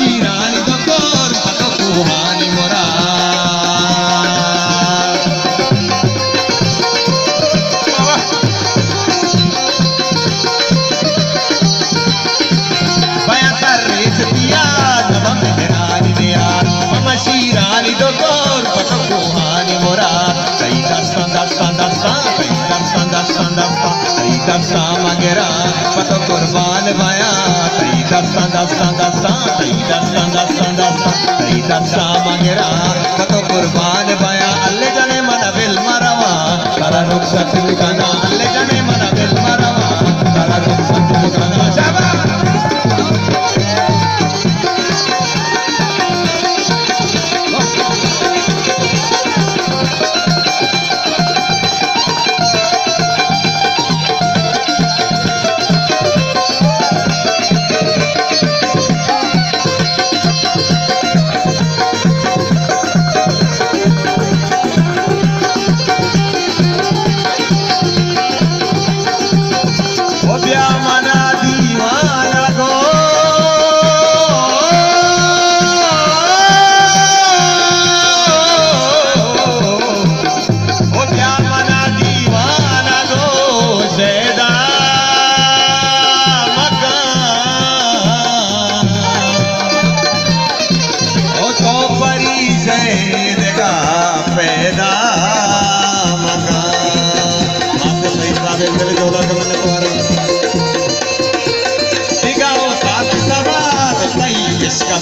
शिरानी तो कोर पतो कुहानी मोरा बया सर्रेस दिया नवा मेहरानी ने यार मम शिरानी तो कोर पतो कुहानी मोरा कई दस्तां दस्तां दस्तां कई दस्तां दस्तां दस्तां कई दस्तां मगेरा पतो कुर्बान बया कई दस्तां दस्तां दस्तां कई दस्तां दस्तां दस्तां कई दस्तां मगेरा पतो कुर्बान बया अल्ले जाने मन बिल मरवा तारा रुखसत ठिकाना अल्ले जाने मन बिल मरवा तारा रुखसत ठिकाना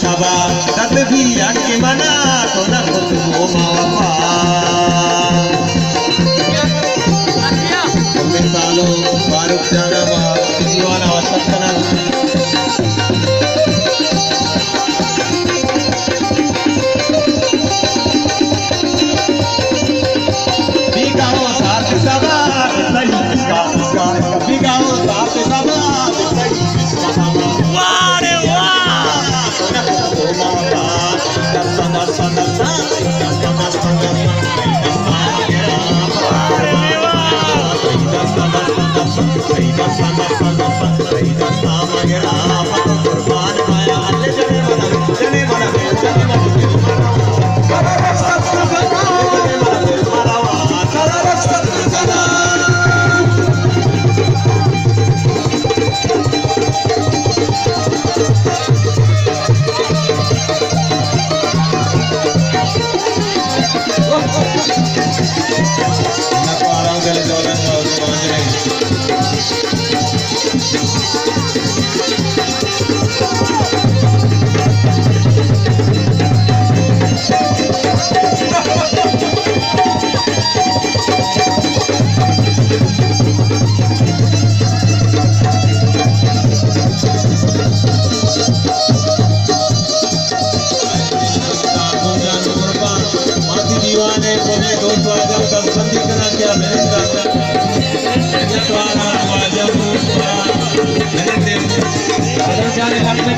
शाबाश तदबीर के मना तो न हो मावा मिसालो फारूक जानवा जीवाना वसतना बिगाओ साथ सभा सही इसका बिगाओ साथ सभा सही इसका वाह रे वाह दीवाने को भी दोस्तों आजम का संधि करना क्या मैंने द्वारा आजम मैंने जाने हक में